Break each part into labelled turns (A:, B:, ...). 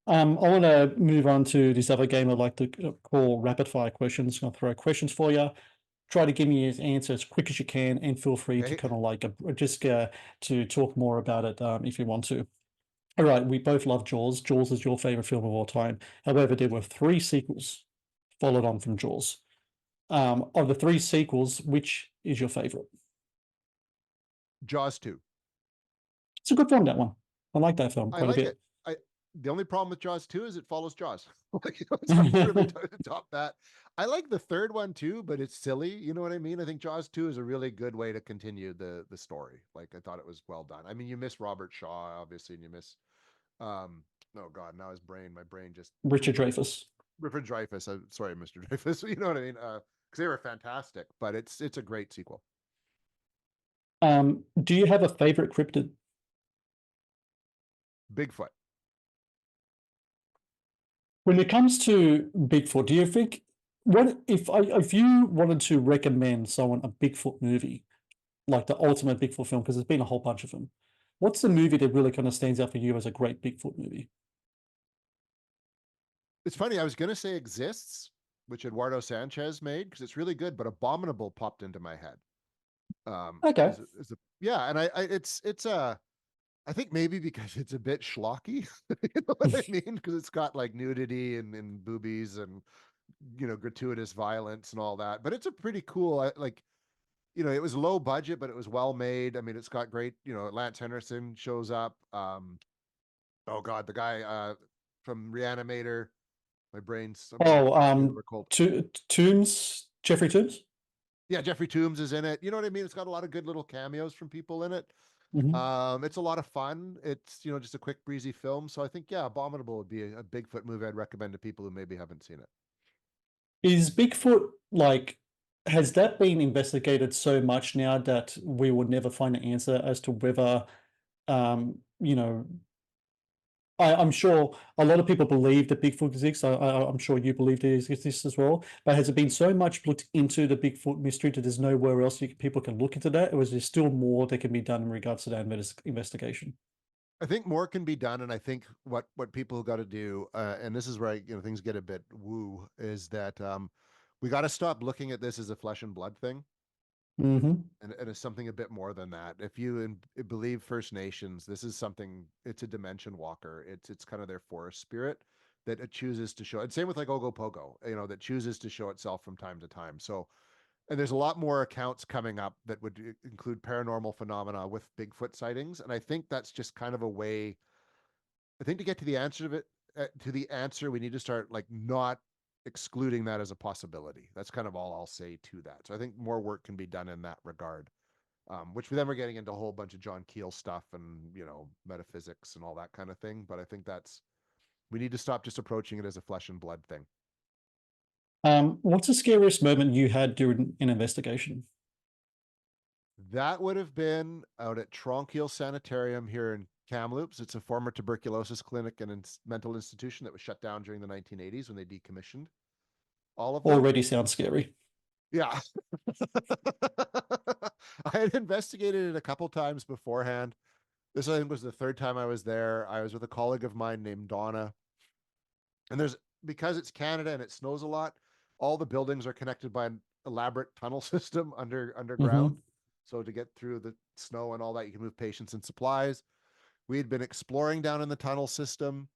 A: I want to move on to this other game I like to call Rapid Fire Questions. I'll throw questions for you. Try to give me an answer as quick as you can, and feel free to
B: Okay.
A: kind of like just to talk more about it if you want to. All right, we both love Jaws. Jaws is your favorite film of all time. However, there were three sequels followed on from Jaws. Of the three sequels, which is your favorite?
B: Jaws 2.
A: It's a good film, that one. I like that film
B: I
A: quite a
B: like
A: bit.
B: it. The only problem with Jaws 2 is it follows Jaws. It's hard really to top that. I like the third one too, but it's silly. You know what I mean? I think Jaws 2 is a really good way to continue the story. Like I thought it was well done. I mean, you miss Robert Shaw, obviously, and you miss um oh god, now my brain just
A: Richard Dreyfuss.
B: Richard Dreyfuss. Sorry, Mr. Dreyfuss. You know what I mean? Because they were fantastic, but it's a great sequel.
A: Do you have a favorite cryptid?
B: Bigfoot.
A: When it comes to Bigfoot, do you think what if you wanted to recommend someone a Bigfoot movie, like the ultimate Bigfoot film, because there's been a whole bunch of them, what's the movie that really kind of stands out for you as a great Bigfoot movie?
B: It's funny. I was gonna say Exists, which Eduardo Sanchez made, because it's really good, but Abominable popped into my head.
A: Okay.
B: Is a yeah, and it's a I think maybe because it's a bit schlocky, you know what I mean? Because it's got like nudity and boobies and gratuitous violence and all that. But it's a pretty cool like it was low budget, but it was well made. I mean, it's got great, Lance Henriksen shows up. Oh God, the guy from Reanimator. My brain's I'm
A: Oh,
B: getting over cold.
A: Tombs, Jeffrey Tombs.
B: Yeah, Jeffrey Toombs is in it. You know what I mean? It's got a lot of good little cameos from people in it.
A: Hmm.
B: It's a lot of fun. It's just a quick, breezy film. So I think Abominable would be a Bigfoot movie I'd recommend to people who maybe haven't seen it.
A: Is Bigfoot like, has that been investigated so much now that we will never find an answer as to whether, you know, I'm sure a lot of people believe that Bigfoot exists. I'm sure you believe it exists as well. But has it been so much looked into the Bigfoot mystery that there's nowhere else people can look into that, or is there still more that can be done in regards to that investigation?
B: I think more can be done, and I think what people got to do, and this is where things get a bit woo, is that we got to stop looking at this as a flesh and blood thing,
A: Hmm.
B: and as something a bit more than that. If you believe First Nations, this is something. It's a dimension walker. It's kind of their forest spirit that it chooses to show. And same with like Ogopogo, that chooses to show itself from time to time. So, and there's a lot more accounts coming up that would include paranormal phenomena with Bigfoot sightings, and I think that's just kind of a way. I think to get to the answer of it, to the answer, we need to start like not excluding that as a possibility. That's kind of all I'll say to that. So I think more work can be done in that regard. Which then we're getting into a whole bunch of John Keel stuff and metaphysics and all that kind of thing. But I think we need to stop just approaching it as a flesh and blood thing.
A: What's the scariest moment you had during an investigation?
B: That would have been out at Tronquil Sanitarium here in Kamloops. It's a former tuberculosis clinic and mental institution that was shut down during the 1980s when they decommissioned all of them.
A: Already sounds scary.
B: Yeah. I had investigated it a couple times beforehand. This, I think, was the third time I was there. I was with a colleague of mine named Donna. And because it's Canada and it snows a lot, all the buildings are connected by an elaborate tunnel system underground.
A: Hmm.
B: So to get through the snow and all that, you can move patients and supplies. We had been exploring down in the tunnel system.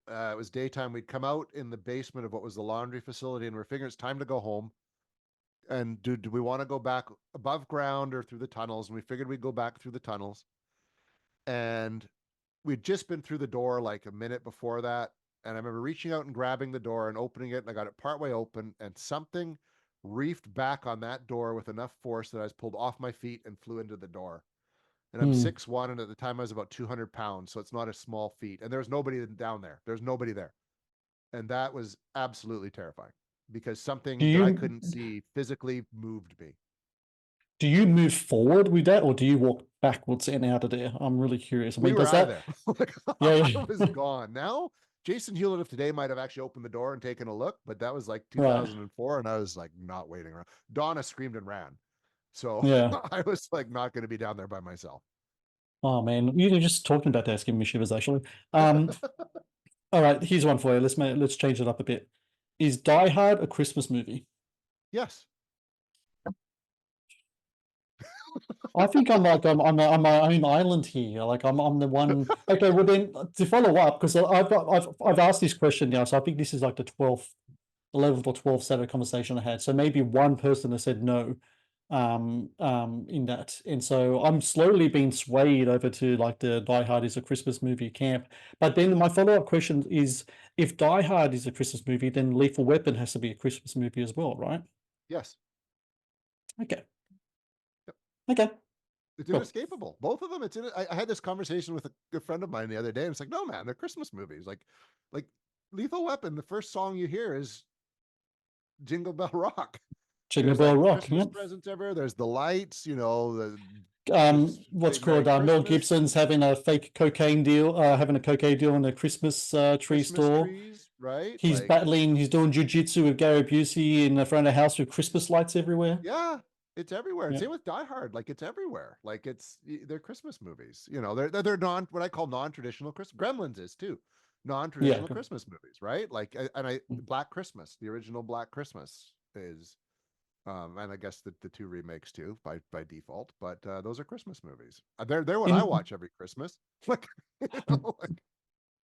B: It was daytime. We'd come out in the basement of what was the laundry facility, and we're figuring it's time to go home. And do we want to go back above ground or through the tunnels? And we figured we'd go back through the tunnels. And we'd just been through the door like a minute before that. And I remember reaching out and grabbing the door and opening it. And I got it partway open, and something reefed back on that door with enough force that I was pulled off my feet and flew into the door. And I'm
A: Hmm.
B: 6'1", and at the time I was about 200 pounds. So it's not a small feat. And there's nobody down there. There's nobody there. And that was absolutely terrifying because
A: Do
B: something that I
A: you
B: couldn't see physically moved me.
A: do you move forward with that, or do you walk backwards and out of there? I'm really curious. I
B: We
A: mean,
B: were
A: does
B: out of
A: that?
B: there.
A: Yeah,
B: I was gone. Now, Jason Hewlett of today might have actually opened the door and taken a look, but that was like
A: right.
B: 2004, and I was like not waiting around. Donna screamed and ran. So
A: Yeah.
B: I was like not going to be down there by myself.
A: Oh man, you just talking about that's giving me shivers actually. Um, All right, here's one for you. Let's change it up a bit. Is Die Hard a Christmas movie?
B: Yes.
A: I think I'm my own island here. Like I'm the one. Okay, well then to follow up, because I've asked this question now, so I think this is like the 12th, 11th or 12th Saturday conversation I had. So maybe one person has said no, in that, and so I'm slowly being swayed over to like the Die Hard is a Christmas movie camp. But then my follow up question is, if Die Hard is a Christmas movie, then Lethal Weapon has to be a Christmas movie as well, right?
B: Yes.
A: Okay.
B: Yep.
A: Okay.
B: It's
A: Cool.
B: inescapable. Both of them. It's in it. I had this conversation with a good friend of mine the other day, and it's like, no, man, they're Christmas movies. Like Lethal Weapon. The first song you hear is Jingle Bell Rock.
A: Jingle
B: There's
A: Bell
B: like
A: Rock.
B: Christmas
A: Yep.
B: presents everywhere. There's the lights. The
A: What's
B: say Merry
A: called Mel
B: Christmas,
A: Gibson's having a fake cocaine deal, having a cocaine deal in the Christmas tree
B: Christmas
A: store.
B: trees, right?
A: He's battling, he's doing jujitsu with Gary Busey in the front of the house with Christmas lights everywhere.
B: Yeah, it's everywhere. And
A: Yeah.
B: same with Die Hard. Like it's everywhere. Like they're Christmas movies. They're non what I call non-traditional Christmas. Gremlins is too.
A: Yeah.
B: Non-traditional Christmas movies, right? Like Black Christmas, the original Black Christmas is and I guess the two remakes too by default, but those are Christmas movies. They're what I
A: In
B: watch every Christmas. Like, like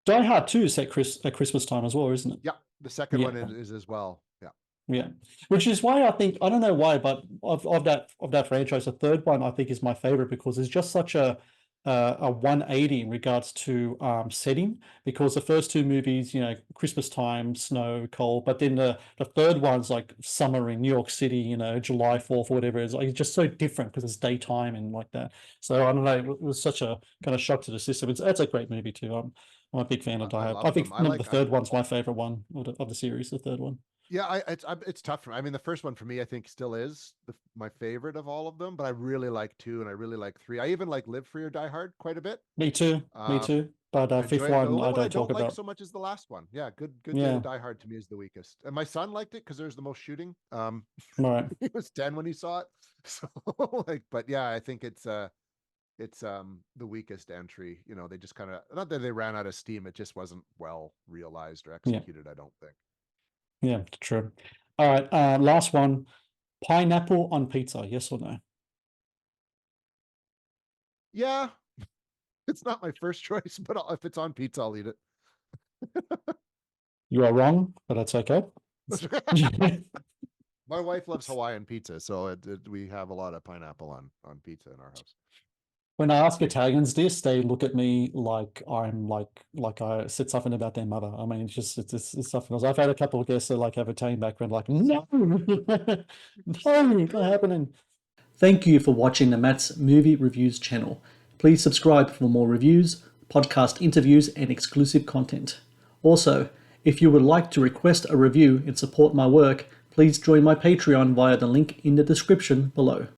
A: Die Hard 2 is at Christmas time as well, isn't it?
B: yeah, the second
A: Yeah.
B: one is as well. Yeah.
A: Yeah, which is why I think, I don't know why, but of that franchise, the third one I think is my favorite because it's just such a 180 in regards to setting. Because the first two movies, Christmas time, snow, cold, but then the third one's like summer in New York City, July 4th or whatever. It's just so different because it's daytime and like that. So I don't know, it was such a kind of shock to the system. That's a great movie too. I'm a big fan of Die
B: I
A: Hard. I
B: love them.
A: think the third one's my favorite one of the series. The third one.
B: Yeah, it's tough for me. I mean, the first one for me, I think, still is my favorite of all of them. But I really like two, and I really like three. I even like Live Free or Die Hard quite a bit.
A: Me too. Me
B: Um,
A: too. But
B: I
A: fifth
B: enjoy it. The
A: one
B: only
A: I
B: one I
A: don't talk
B: don't like
A: about.
B: so much is the last one. Yeah, good day to
A: Yeah.
B: Die Hard to me is the weakest. And my son liked it because there's the most shooting.
A: Right.
B: He was 10 when he saw it. So but yeah, I think it's the weakest entry. They just kind of, not that they ran out of steam, it just wasn't well realized or
A: Yeah.
B: executed, I don't think.
A: Yeah. True. All right. Last one. Pineapple on pizza. Yes or no?
B: Yeah, it's not my first choice, but if it's on pizza, I'll eat it.
A: You are wrong, but that's okay.
B: My wife loves Hawaiian pizza, so we have a lot of pineapple on pizza in our house.
A: When I ask Italians this, they look at me like I'm like I said something about their mother. I mean, it's something else. I've had a couple of guests that like have Italian background, like, no, no, not happening. Thank you for watching the Matt's Movie Reviews channel. Please subscribe for more reviews, podcast interviews, and exclusive content. Also, if you would like to request a review and support my work, please join my Patreon via the link in the description below.